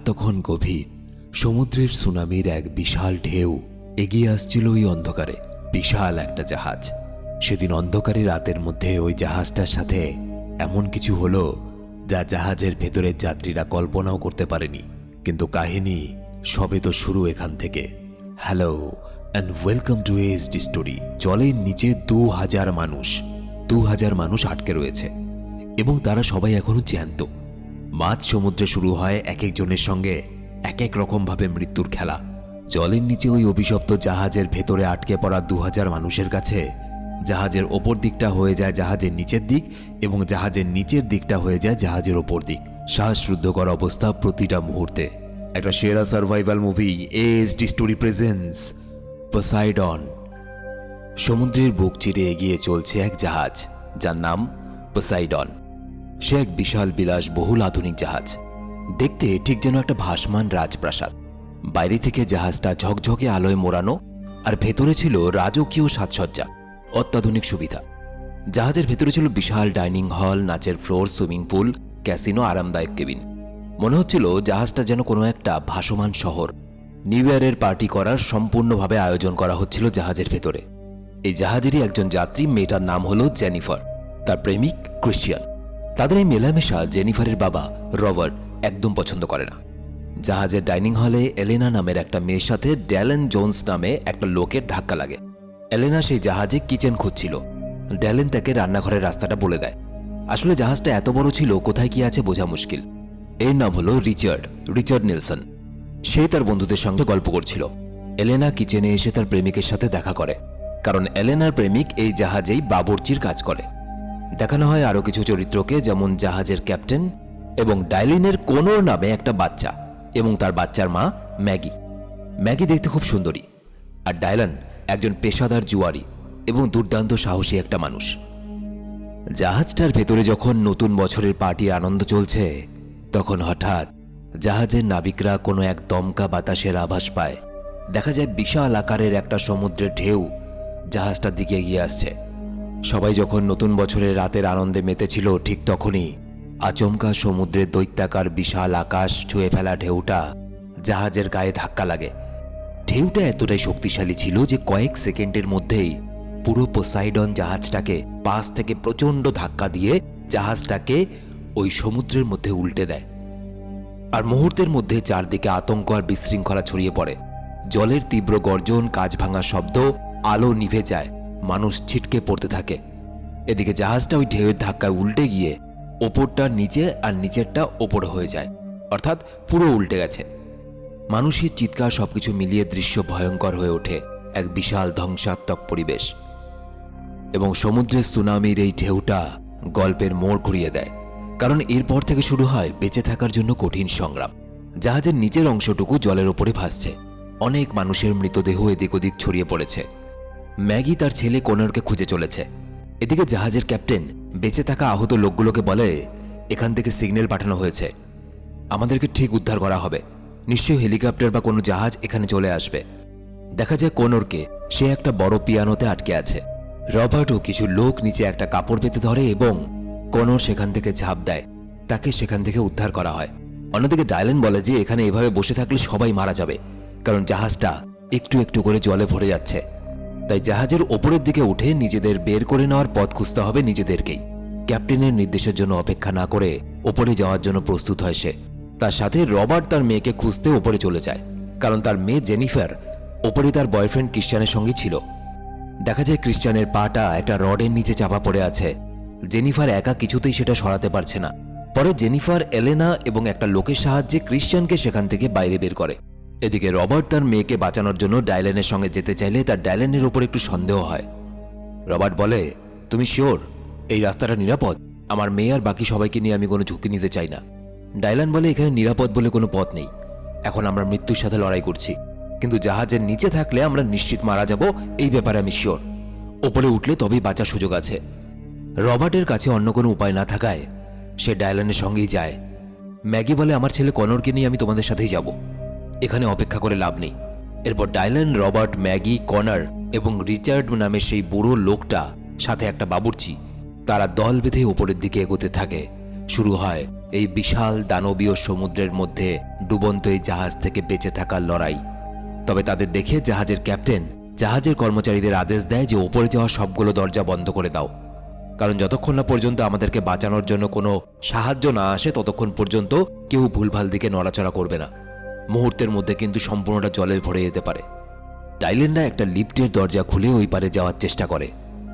তখন গভীর। সমুদ্রের সুনামির এক বিশাল ঢেউ এগিয়ে আসছিল ওই অন্ধকারে। বিশাল একটা জাহাজ। সেদিন অন্ধকারে রাতের মধ্যে ওই জাহাজটার সাথে এমন কিছু হলো যা জাহাজের ভেতরের যাত্রীরা কল্পনাও করতে পারেনি। কিন্তু কাহিনী সবে তো শুরু এখান থেকে। Hello and welcome to ASD story. জলের নিচে 2000 মানুষ আটকে রয়েছে এবং তারা সবাই এখনো জ্যান্ত। মাঝ সমুদ্রে শুরু হয় এক একজনের সঙ্গে এক এক রকমভাবে মৃত্যুর খেলা। জলের নিচে ওই অভিশপ্ত জাহাজের ভেতরে আটকে পড়া 2000 মানুষের কাছে জাহাজের ওপর দিকটা হয়ে যায় জাহাজের নিচের দিক এবং জাহাজের নিচের দিকটা হয়ে যায় জাহাজের ওপর দিক। শ্বাসরুদ্ধকর অবস্থা প্রতিটা মুহূর্তে। একটা সেরা survival movie ASD story presents Poseidon. সমুদ্রের বুক চিরে এগিয়ে চলছে এক জাহাজ যার নাম পোসাইডন। সে এক বিশাল বিলাসবহুল আধুনিক জাহাজ। দেখতে ঠিক যেন একটা ভাসমান রাজপ্রাসাদ। বাইরে থেকে জাহাজটা ঝকঝকে আলোয় মোড়ানো আর ভেতরে ছিল রাজকীয় সাজসজ্জা, অত্যাধুনিক সুবিধা। জাহাজের ভেতরে ছিল বিশাল ডাইনিং হল, নাচের ফ্লোর, সুইমিং পুল, ক্যাসিনো, আরামদায়ক কেবিন। মনে হচ্ছিল জাহাজটা যেন কোনো একটা ভাসমান শহর। নিউ ইয়ারের পার্টি করার সম্পূর্ণভাবে আয়োজন করা হচ্ছিল জাহাজের ভেতরে। এই জাহাজেরই একজন যাত্রী, মেয়েটার নাম হলো জেনিফার, তার প্রেমিক ক্রিশ্চিয়ান। তাদের এই মেলামেশা জেনিফারের বাবা রবার্ট একদম পছন্দ করে না। জাহাজের ডাইনিং হলে এলেনা নামের একটা মেয়ের সাথে ড্যালেন জোন্স নামে একটা লোকের ধাক্কা লাগে। এলেনা সেই জাহাজে কিচেন খুঁজছিল। ড্যালেন তাকে রান্নাঘরের রাস্তাটা বলে দেয়। আসলে জাহাজটা এত বড় ছিল, কোথায় কি আছে বোঝা মুশকিল। এর নাম হলো রিচার্ড নিলসন। সে তার বন্ধুদের সঙ্গে গল্প করছিল। এলেনা কিচেনে এসে তার প্রেমিকের সাথে দেখা করে, কারণ এলেনার প্রেমিক এই জাহাজেই বাবুর্চির কাজ করে। দেখানো হয় আরও কিছু চরিত্রকে, যেমন জাহাজের ক্যাপ্টেন এবং ডাইলিনের কোনোর নামে একটা বাচ্চা এবং তার বাচ্চার মা ম্যাগি। ম্যাগি দেখতে খুব সুন্দরী, আর ডাইলান একজন পেশাদার জুয়ারি এবং দুর্দান্ত সাহসী একটা মানুষ। জাহাজটার ভেতরে যখন নতুন বছরের পার্টির আনন্দ চলছে, তখন হঠাৎ জাহাজের নাবিকরা কোনো এক দমকা বাতাসের আভাস পায়। দেখা যায় বিশাল আকারের একটা সমুদ্রের ঢেউ জাহাজটার দিকে এগিয়ে আসছে। সবাই যখন নতুন বছরের রাতের আনন্দে মেতেছিল, ঠিক তখনই আচমকা সমুদ্রের দৈত্যাকার বিশাল আকাশ ছুঁয়ে ফেলা ঢেউটা জাহাজের গায়ে ধাক্কা লাগে। ঢেউটা এতটাই শক্তিশালী ছিল যে কয়েক সেকেন্ডের মধ্যেই পুরো পোসাইডন জাহাজটাকে পাশ থেকে প্রচণ্ড ধাক্কা দিয়ে জাহাজটাকে ওই সমুদ্রের মধ্যে উল্টে দেয়। আর মুহূর্তের মধ্যে চারদিকে আতঙ্ক আর বিশৃঙ্খলা ছড়িয়ে পড়ে। জলের তীব্র গর্জন, কাঁচ ভাঙা শব্দ, আলো নিভে যায়, মানুষ ছিটকে পড়তে থাকে। এদিকে জাহাজটা ওই ঢেউয়ের ধাক্কায় উল্টে গিয়ে ওপরটা নিচে আর নিচেরটা ওপরে হয়ে যায়, অর্থাৎ পুরো উল্টে গেছে। মানুষের চিৎকার সবকিছু মিলিয়ে দৃশ্য ভয়ঙ্কর হয়ে ওঠে, এক বিশাল ধ্বংসাত্মক পরিবেশ। এবং সমুদ্রের সুনামির এই ঢেউটা গল্পের মোড় ঘুরিয়ে দেয়, কারণ এরপর থেকে শুরু হয় বেঁচে থাকার জন্য কঠিন সংগ্রাম। জাহাজের নিচের অংশটুকু জলের ওপরে ভাসছে। অনেক মানুষের মৃতদেহ এদিক ওদিক ছড়িয়ে পড়েছে। ম্যাগি তার ছেলে কোনরকে খুঁজে চলেছে। এদিকে জাহাজের ক্যাপ্টেন বেঁচে থাকা আহত লোকগুলোকে বলে, এখান থেকে সিগন্যাল পাঠানো হয়েছে, আমাদেরকে ঠিক উদ্ধার করা হবে। নিশ্চয়ই হেলিকপ্টার বা কোনো জাহাজ এখানে চলে আসবে। দেখা যায় কোনরকে, সে একটা বড় পিয়ানোতে আটকে আছে। রবার্ট ও কিছু লোক নিচে একটা কাপড় পেতে ধরে এবং কোনর সেখান থেকে ঝাঁপ দেয়। তাকে সেখান থেকে উদ্ধার করা হয়। অন্যদিকে ডাইলেন বলে যে এখানে এভাবে বসে থাকলে সবাই মারা যাবে, কারণ জাহাজটা একটু একটু করে জলে ভরে যাচ্ছে। তাই জাহাজের ওপরের দিকে উঠে নিজেদের বের করে নেওয়ার পথ খুঁজতে হবে নিজেদেরকেই। ক্যাপ্টেনের নির্দেশের জন্য অপেক্ষা না করে ওপরে যাওয়ার জন্য প্রস্তুত হয় সে। তার সাথে রবার্ট তার মেয়েকে খুঁজতে ওপরে চলে যায়, কারণ তার মেয়ে জেনিফার ওপরে তার বয়ফ্রেন্ড ক্রিশ্চিয়ানের সঙ্গে ছিল। দেখা যায় ক্রিশ্চিয়ানের পাটা একটা রডের নিচে চাপা পড়ে আছে। জেনিফার একা কিছুতেই সেটা সরাতে পারছে না। পরে জেনিফার, এলেনা এবং একটা লোকের সাহায্যে ক্রিশ্চিয়ানকে সেখান থেকে বাইরে বের করে। এদিকে রবার্ট তার মেয়েকে বাঁচানোর জন্য ডাইলেনের সঙ্গে যেতে চাইলে তার ডাইলেনের ওপর একটু সন্দেহ হয়। রবার্ট বলে, তুমি শিওর এই রাস্তাটা নিরাপদ? আমার মেয়ে আর বাকি সবাইকে নিয়ে আমি কোনো ঝুঁকি নিতে চাই না। ডাইলান বলে, এখানে নিরাপদ বলে কোনো পথ নেই। এখন আমরা মৃত্যুর সাথে লড়াই করছি, কিন্তু জাহাজের নিচে থাকলে আমরা নিশ্চিত মারা যাব, এই ব্যাপারে আমি শিওর। ওপরে উঠলে তবেই বাঁচার সুযোগ আছে। রবার্টের কাছে অন্য কোনো উপায় না থাকায় সে ডাইলানের সঙ্গেই যায়। ম্যাগি বলে, আমার ছেলে কনরকে নিয়ে আমি তোমাদের সাথেই যাব, এখানে অপেক্ষা করে লাভ নেই। এরপর ডাইলান, রবার্ট, ম্যাগি, কনর এবং রিচার্ড নামের সেই বুড়ো লোকটা, সাথে একটা বাবুর্চি, তারা দল বেঁধে ওপরের দিকে এগোতে থাকে। শুরু হয় এই বিশাল দানবীয় সমুদ্রের মধ্যে ডুবন্ত এই জাহাজ থেকে বেঁচে থাকার লড়াই। তবে তাদের দেখে জাহাজের ক্যাপ্টেন জাহাজের কর্মচারীদের আদেশ দেয় যে ওপরে যাওয়া সবগুলো দরজা বন্ধ করে দাও, কারণ যতক্ষণ না পর্যন্ত আমাদেরকে বাঁচানোর জন্য কোনো সাহায্য না আসে ততক্ষণ পর্যন্ত কেউ ভুলভাল দিকে নড়াচড়া করবে না। মুহূর্তের মধ্যে কিন্তু সম্পূর্ণটা জলে ভরে যেতে পারে। ডাইলেনরা একটা লিফটের দরজা খুলে ওই পারে যাওয়ার চেষ্টা করে,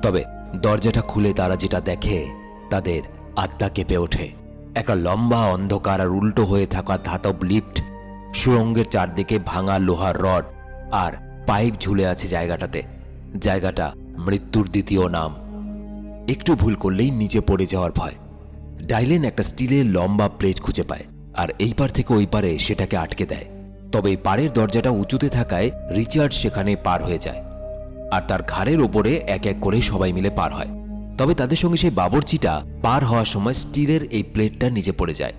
তবে দরজাটা খুলে তারা যেটা দেখে তাদের আত্মা কেঁপে ওঠে। একটা লম্বা অন্ধকার আর উল্টো হয়ে থাকা ধাতব লিফট, সুড়ঙ্গের চারদিকে ভাঙা লোহার রড আর পাইপ ঝুলে আছে জায়গাটা মৃত্যুর দ্বিতীয় নাম। একটু ভুল করলেই নিচে পড়ে যাওয়ার ভয়। ডাইলেন একটা স্টিলের লম্বা প্লেট খুঁজে পায় আর এই পার থেকে ওই পারে সেটাকে আটকে দেয়। তবে এই পাড়ের দরজাটা উঁচুতে থাকায় রিচার্ড সেখানে পার হয়ে যায় আর তার ঘাড়ের ওপরে এক এক করে সবাই মিলে পার হয়। তবে তাদের সঙ্গে সেই বাবরচিটা পার হওয়ার সময় স্টিলের এই প্লেটটা নিচে পড়ে যায়।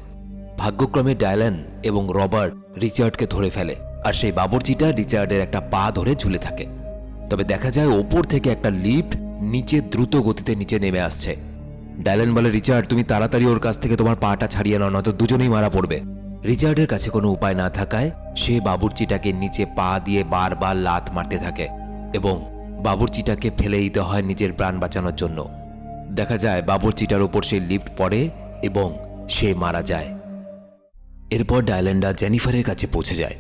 ভাগ্যক্রমে ডাইলেন এবং রবার্ট রিচার্ডকে ধরে ফেলে আর সেই বাবরচিটা রিচার্ডের একটা পা ধরে ঝুলে থাকে। তবে দেখা যায় ওপর থেকে একটা লিফট নিচে দ্রুত গতিতে নিচে নেমে আসছে। ডাইলেন বলে, রিচার্ড তুমি তাড়াতাড়ি ওর কাছ থেকে তোমার পাটা ছাড়িয়ে নাও, নয়তো দুজনেই মারা পড়বে। রিচার্ডের কাছে কোনো উপায় না থাকায় সে বাবুর্চিটাকে নিচে পা দিয়ে বারবার লাথ মারতে থাকে এবং বাবুর্চিটাকে ফেলে দিতে হয় নিজের প্রাণ বাঁচানোর জন্য। দেখা যায় বাবুর্চিটার উপর সেই লিফট পড়ে এবং সে মারা যায়। এরপর ডাইলেন্ডা জেনিফারের কাছে পৌঁছে যায়।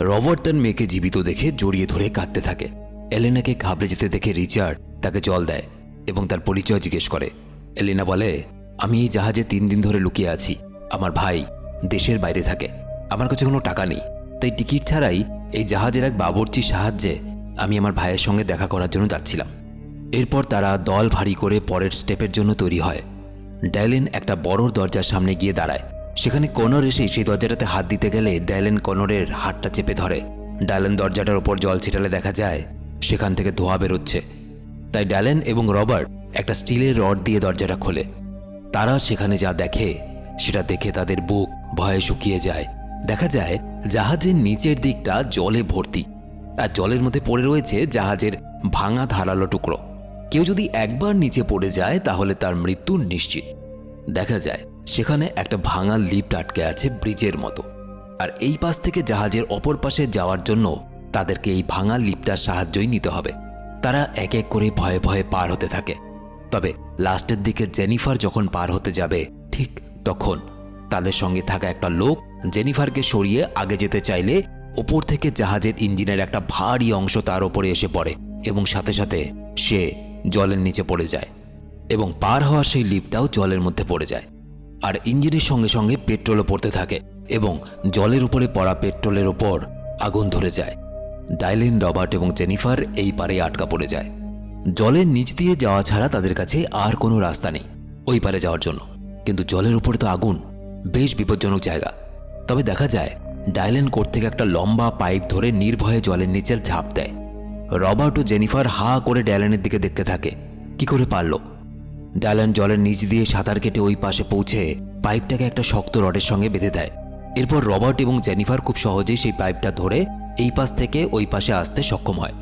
রবার্ট তার মেয়েকে জীবিত দেখে জড়িয়ে ধরে কাঁদতে থাকে। এলেনাকে ঘাবড়ে যেতে দেখে রিচার্ড তাকে জল দেয় এবং তার পরিচয় জিজ্ঞেস করে। এলেনা বলে, আমি এই জাহাজে 3 দিন ধরে লুকিয়ে আছি। আমার ভাই দেশের বাইরে থাকে, আমার কাছে কোনো টাকা নেই, তাই টিকিট ছাড়াই এই জাহাজের এক বাবরচির সাহায্যে আমি আমার ভাইয়ের সঙ্গে দেখা করার জন্য যাচ্ছিলাম। এরপর তারা দল ভারী করে পরের স্টেপের জন্য তৈরি হয়। ডাইলেন একটা বড় দরজার সামনে গিয়ে দাঁড়ায়। সেখানে কনর এসে সেই দরজাটাতে হাত দিতে গেলে ডাইলেন কনরের হাতটা চেপে ধরে। ডাইলেন দরজাটার উপর জল ছিটালে দেখা যায় সেখান থেকে ধোঁয়া বেরোচ্ছে। তাই ডাইলেন এবং রবার্ট একটা স্টিলের রড দিয়ে দরজাটা খোলে। তারা সেখানে যা দেখে সেটা দেখে তাদের বুক ভয়ে শুকিয়ে যায়। দেখা যায় জাহাজের নিচের দিকটা জলে ভর্তি আর জলের মধ্যে পড়ে রয়েছে জাহাজের ভাঙা ধারালো টুকরো। কেউ যদি একবার নিচে পড়ে যায় তাহলে তার মৃত্যু নিশ্চিত। দেখা যায় সেখানে একটা ভাঙা লিফট আটকে আছে ব্রিজের মতো, আর এই পাশ থেকে জাহাজের অপর পাশে যাওয়ার জন্য তাদেরকে এই ভাঙা লিফটার সাহায্যই নিতে হবে। তারা এক এক করে ভয়ে ভয়ে পার হতে থাকে। তবে লাস্টের দিকে জেনিফার যখন পার হতে যাবে ঠিক তখন তাদের সঙ্গে থাকা একটা লোক জেনিফারকে সরিয়ে আগে যেতে চাইলে ওপর থেকে জাহাজের ইঞ্জিনের একটা ভারী অংশ তার ওপরে এসে পড়ে এবং সাথে সাথে সে জলের নিচে পড়ে যায় এবং পার হওয়া সেই লিফটটাও জলের মধ্যে পড়ে যায়। আর ইঞ্জিনের সঙ্গে সঙ্গে পেট্রোলও পড়তে থাকে এবং জলের উপরে পড়া পেট্রোলের ওপর আগুন ধরে যায়। ডাইলেন, রবার্ট এবং জেনিফার এই পারে আটকা পড়ে যায়। জলের নিচ দিয়ে যাওয়া ছাড়া তাদের কাছে আর কোনো রাস্তা নেই ওই পারে যাওয়ার জন্য। কিন্তু জলের উপরে তো আগুন, বেশ বিপজ্জনক জায়গা। তবে দেখা যায় ডাইলেন কোর্ট থেকে একটা লম্বা পাইপ ধরে নির্ভয়ে জলের নিচে ঝাঁপ দেয়। রবার্ট ও জেনিফার হা করে ডাইলেনের দিকে দেখতে থাকে। কি করে পারল? ডাইলেন জলের নিচ দিয়ে সাঁতার কেটে ওই পাশে পৌঁছে পাইপটাকে একটা শক্ত রডের সঙ্গে বেঁধে দেয়। এরপর রবার্ট এবং জেনিফার খুব সহজেই সেই পাইপটা ধরে এই পাশ থেকে ওই পাশে আসতে সক্ষম হয়।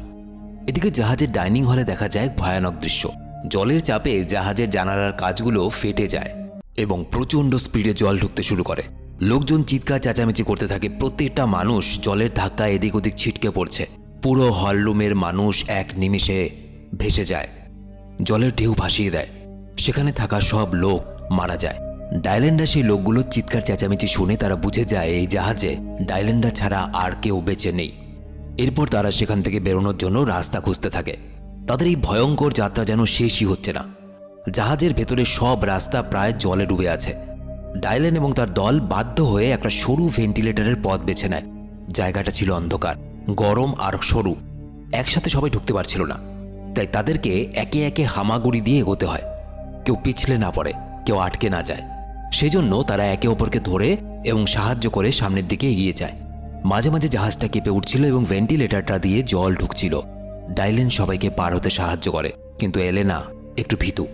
এদিকে জাহাজের ডাইনিং হলে দেখা যায় ভয়ানক দৃশ্য। জলের চাপে জাহাজের জানালার কাঁচগুলো ফেটে যায় এবং প্রচণ্ড স্পিডে জল ঢুকতে শুরু করে। লোকজন চিৎকার চেঁচামেচি করতে থাকে। প্রত্যেকটা মানুষ জলের ধাক্কায় এদিক ওদিক ছিটকে পড়ছে। পুরো হলরুমের মানুষ এক নিমিষে ভেসে যায়। জলের ঢেউ ভাসিয়ে দেয়। সেখানে থাকা সব লোক মারা যায়। ডাইলেন্ডা সেই লোকগুলোর চিৎকার চেঁচামেচি শুনে তারা বুঝে যায় এই জাহাজে ডাইলেন্ডা ছাড়া আর কেউ বেঁচে নেই। এরপর তারা সেখান থেকে বেরোনোর জন্য রাস্তা খুঁজতে থাকে। তাদের এই ভয়ঙ্কর যাত্রা যেন শেষই হচ্ছে না। জাহাজের ভেতরে সব রাস্তা প্রায় জলে ডুবে আছে। ডাইলেন এবং তার দল বাধ্য হয়ে একটা সরু ভেন্টিলেটরের পথ বেছে নেয়। জায়গাটা ছিল অন্ধকার, গরম আর সরু, একসাথে সবাই ঢুকতে পারছিল না। তাই তাদেরকে একে একে হামাগুড়ি দিয়ে এগোতে হয়, কেউ পিছলে না পড়ে, কেউ আটকে না যায়। সেজন্য তারা একে অপরকে ধরে এবং সাহায্য করে সামনের দিকে এগিয়ে যায়। মাঝে মাঝে জাহাজটা কেঁপে উঠছিল এবং ভেন্টিলেটরটা দিয়ে জল ঢুকছিল। ডাইলেন সবাইকে পার হতে সাহায্য করে, কিন্তু এলেনা একটু ভীতু।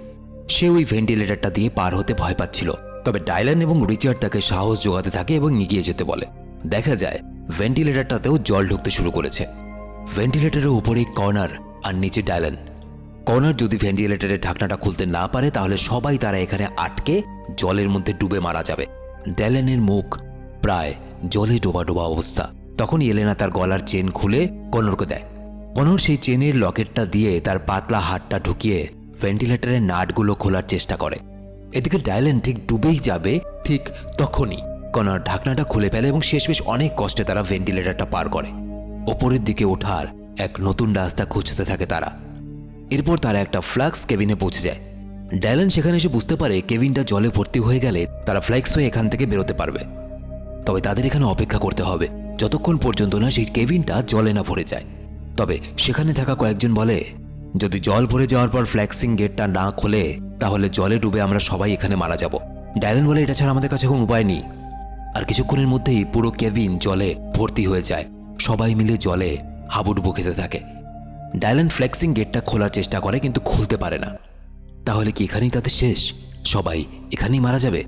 সে ওই ভেন্টিলেটরটা দিয়ে পার হতে ভয় পাচ্ছিল। তবে ডাইলেন এবং রিচার্ড তাকে সাহস জোগাতে থাকে এবং এগিয়ে যেতে বলে। দেখা যায় ভেন্টিলেটরটাতেও জল ঢুকতে শুরু করেছে। ভেন্টিলেটরের উপরেই কর্নার আর নিচে ডাইলেন। কর্নার যদি ভেন্টিলেটরের ঢাকনাটা খুলতে না পারে তাহলে সবাই তারা এখানে আটকে জলের মধ্যে ডুবে মারা যাবে। ডাইলেনের মুখ প্রায় জলে ডোবা ডোবা অবস্থা। তখন এলেনা তার গলার চেন খুলে কনরকে দেয়। কনর সেই চেনের লকেটটা দিয়ে তার পাতলা হাতটা ঢুকিয়ে ভেন্টিলেটরের নাটগুলো খোলার চেষ্টা করে। এদিকে ডায়লেন ঠিক ডুবেই যাবে, ঠিক তখনই কনর ঢাকনাটা খুলে ফেলে এবং শেষমেশ অনেক কষ্টে তারা ভেন্টিলেটরটা পার করে। ওপরের দিকে ওঠার এক নতুন রাস্তা খুঁজতে থাকে তারা। এরপর তারা একটা ফ্লাক্স কেবিনে পৌঁছে যায়। ডায়লেন সেখানে এসে বুঝতে পারে কেবিনটা জলে ভর্তি হয়ে গেলে তারা ফ্লাক্স হয়ে এখান থেকে বেরোতে পারবে। তবে তাদের এখানে অপেক্ষা করতে হবে যতক্ষণ পর্যন্ত না সেই কেবিনটা জলে না ভরে যায়। তবে সেখানে থাকা কয়েকজন বলে, যদি জল ভরে যাওয়ার পর ফ্ল্যাক্সিং গেটটা না খোলে তাহলে জলে ডুবে আমরা সবাই এখানে মারা যাব। ডায়লেন বলে, এটা ছাড়া আমাদের কাছে কোনো উপায় নেই। আর কিছুক্ষণের মধ্যেই পুরো কেবিন জলে ভর্তি হয়ে যায়। সবাই মিলে জলে হাবুডুবু খেতে থাকে। ডায়লেন ফ্ল্যাক্সিং গেটটা খোলার চেষ্টা করে কিন্তু খুলতে পারে না। তাহলে কি এখানেই তাদের শেষ? সবাই এখানেই মারা যাবে?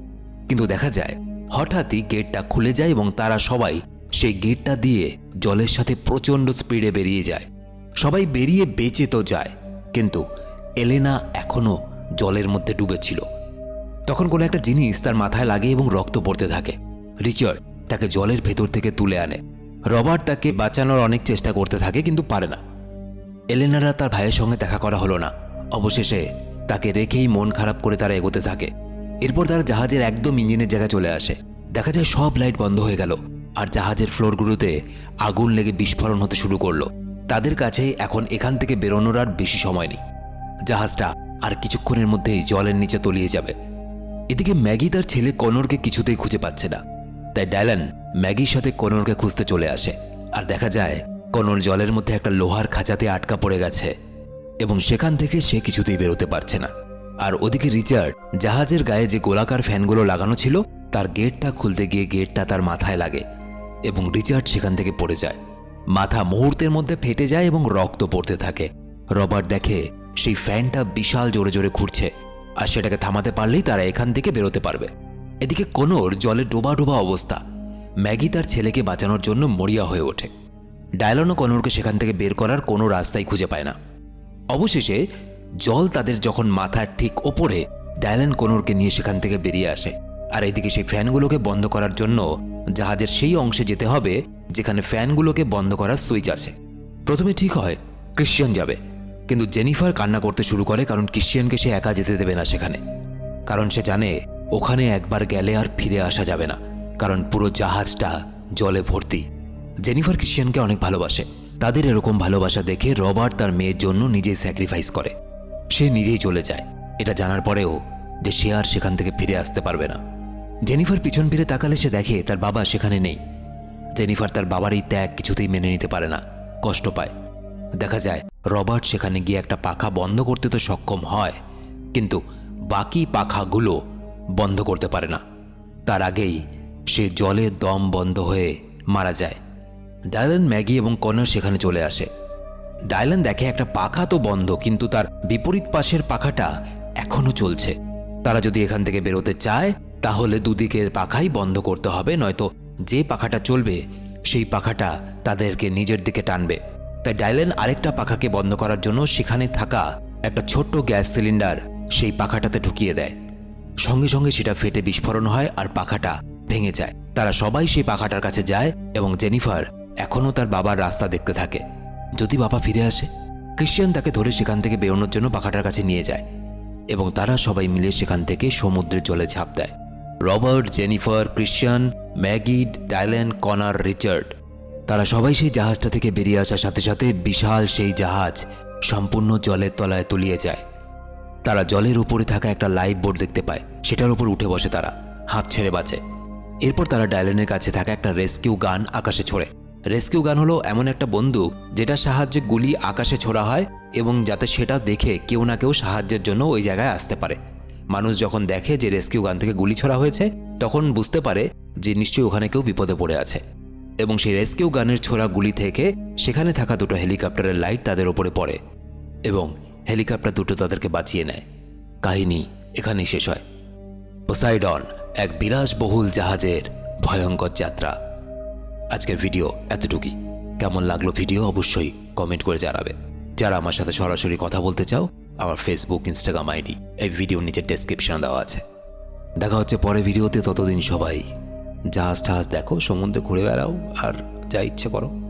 কিন্তু দেখা যায় হঠাৎই গেটটা খুলে যায় এবং তারা সবাই সেই গেটটা দিয়ে জলের সাথে প্রচণ্ড স্পিডে বেরিয়ে যায়। সবাই বেরিয়ে বেঁচে তো যায়, কিন্তু এলেনা এখনও জলের মধ্যে ডুবেছিল। তখন কোনো একটা জিনিস তার মাথায় লাগে এবং রক্ত পড়তে থাকে। রিচার্ড তাকে জলের ভেতর থেকে তুলে আনে। রবার্ট তাকে বাঁচানোর অনেক চেষ্টা করতে থাকে কিন্তু পারে না। এলেনারা তার ভাইয়ের সঙ্গে দেখা করা হলো না। অবশেষে তাকে রেখেই মন খারাপ করে তারা এগোতে থাকে। এরপর তারা জাহাজের একদম ইঞ্জিনের জায়গায় চলে আসে। দেখা যায় সব লাইট বন্ধ হয়ে গেল আর জাহাজের ফ্লোরগুলোতে আগুন লেগে বিস্ফোরণ হতে শুরু করলো। তাদের কাছে এখন এখান থেকে বেরোনোর আর বেশি সময় নেই। জাহাজটা আর কিছুক্ষণের মধ্যেই জলের নিচে তলিয়ে যাবে। এদিকে ম্যাগি তার ছেলে কনরকে কিছুতেই খুঁজে পাচ্ছে না। তাই ডায়লেন ম্যাগির সাথে কনরকে খুঁজতে চলে আসে। আর দেখা যায় কনর জলের মধ্যে একটা লোহার খাঁচাতে আটকা পড়ে গেছে এবং সেখান থেকে সে কিছুতেই বেরোতে পারছে না। আর ওদিকে রিচার্ড জাহাজের গায়ে যে গোলাকার ফ্যানগুলো লাগানো ছিল তার গেটটা খুলতে গিয়ে গেটটা তার মাথায় লাগে এবং রিচার্ড সেখান থেকে পড়ে যায়। মাথা মুহূর্তের মধ্যে ফেটে যায় এবং রক্ত পড়তে থাকে। রবার্ট দেখে সেই ফ্যানটা বিশাল জোরে জোরে ঘুরছে আর সেটাকে থামাতে পারলেই তারা এখান থেকে বেরোতে পারবে। এদিকে কনর জলে ডোবা ডোবা অবস্থা। ম্যাগি তার ছেলেকে বাঁচানোর জন্য মরিয়া হয়ে ওঠে। ডায়লনও কনরকে সেখান থেকে বের করার কোনো রাস্তাই খুঁজে পায় না। অবশেষে জল তাদের যখন মাথার ঠিক ওপরে, ডায়লেন কনরকে নিয়ে সেখান থেকে বেরিয়ে আসে। আর এদিকে সেই ফ্যানগুলোকে বন্ধ করার জন্য জাহাজের সেই অংশে যেতে হবে যেখানে ফ্যানগুলোকে বন্ধ করার সুইচ আছে। প্রথমে ঠিক হয় ক্রিশ্চিয়ান যাবে, কিন্তু জেনিফার কান্না করতে শুরু করে, কারণ ক্রিশ্চিয়ানকে সে একা যেতে দেবে না সেখানে। কারণ সে জানে ওখানে একবার গেলে আর ফিরে আসা যাবে না, কারণ পুরো জাহাজটা জলে ভর্তি। জেনিফার ক্রিশ্চিয়ানকে অনেক ভালোবাসে। তাদের এরকম ভালোবাসা দেখে রবার্ট তার মেয়ের জন্য নিজেই স্যাক্রিফাইস করে। সে নিজেই চলে যায়, এটা জানার পরেও যে সে আর সেখান থেকে ফিরে আসতে পারবে না। জেনিফার পিছন ফিরে তাকালে সে দেখে তার বাবা সেখানে নেই। জেনিফার তার বাবার এই ত্যাগ কিছুতেই মেনে নিতে পারে না, কষ্ট পায়। দেখা যায় রবার্ট সেখানে গিয়ে একটা পাখা বন্ধ করতে তো সক্ষম হয়, কিন্তু বাকি পাখাগুলো বন্ধ করতে পারে না। তার আগেই সে জলে দম বন্ধ হয়ে মারা যায়। ডায়লেন, ম্যাগি এবং কনর সেখানে চলে আসে। ডায়লেন দেখে একটা পাখা তো বন্ধ, কিন্তু তার বিপরীত পাশের পাখাটা এখনো চলছে। তারা যদি এখান থেকে বেরোতে চায় তাহলে দুদিকের পাখাই বন্ধ করতে হবে, নয়তো যে পাখাটা চলবে সেই পাখাটা তাদেরকে নিজের দিকে টানবে। তাই ডায়লেন আরেকটা পাখাকে বন্ধ করার জন্য সেখানে থাকা একটা ছোট্ট গ্যাস সিলিন্ডার সেই পাখাটাতে ঢুকিয়ে দেয়। সঙ্গে সঙ্গে সেটা ফেটে বিস্ফোরণ হয় আর পাখাটা ভেঙে যায়। তারা সবাই সেই পাখাটার কাছে যায় এবং জেনিফার এখনও তার বাবার রাস্তা দেখতে থাকে। যদি বাবা ফিরে আসে। ক্রিশ্চিয়ান তাকে ধরে সেখান থেকে বেরোনোর জন্য পাখাটার কাছে নিয়ে যায় এবং তারা সবাই মিলে সেখান থেকে সমুদ্রের জলে ঝাঁপ দেয়। রবার্ট, জেনিফার, ক্রিশ্চিয়ান, ম্যাগি, ডায়লেন, কনার, রিচার্ড তারা সবাই সেই জাহাজটা থেকে বেরিয়ে আসার সাথে সাথে বিশাল সেই জাহাজ সম্পূর্ণ জলের তলায় তলিয়ে যায়। তারা জলের উপরে থাকা একটা লাইফ বোট দেখতে পায়, সেটার উপর উঠে বসে তারা হাঁপ ছেড়ে বাঁচে। এরপর তারা ডায়লেনের কাছে থাকা একটা রেস্কিউ গান আকাশে ছোড়ে। রেস্কিউ গান হলো এমন একটা বন্দুক যেটার সাহায্যে গুলি আকাশে ছোড়া হয় এবং যাতে সেটা দেখে কেউ না কেউ সাহায্যের জন্য ওই জায়গায় আসতে পারে। মানুষ যখন দেখে যে রেস্কিউ গান থেকে গুলি ছোড়া হয়েছে তখন বুঝতে পারে যে নিশ্চয়ই ওখানে কেউ বিপদে পড়ে আছে, এবং সেই রেস্কিউ গানের ছোড়া গুলি থেকে সেখানে থাকা দুটো হেলিকপ্টারের লাইট তাদের ওপরে পড়ে এবং হেলিকপ্টার দুটো তাদেরকে বাঁচিয়ে নেয়। কাহিনী এখানেই শেষ হয়। পোসাইডন, এক বিলাসবহুল জাহাজের ভয়ঙ্কর যাত্রা। আজকের ভিডিও এতটুকুই। কেমন লাগলো ভিডিও অবশ্যই কমেন্ট করে জানাবে। যারা আমার সাথে সরাসরি কথা বলতে চাও, আমার ফেসবুক, ইনস্টাগ্রাম আইডি এই ভিডিওর নিচে ডেসক্রিপশনে দেওয়া আছে। দেখা হচ্ছে পরে ভিডিওতে, ততদিন সবাই জাহাজ টাহাজ দেখো, সমুদ্রে ঘুরে বেড়াও আর যা ইচ্ছে করো।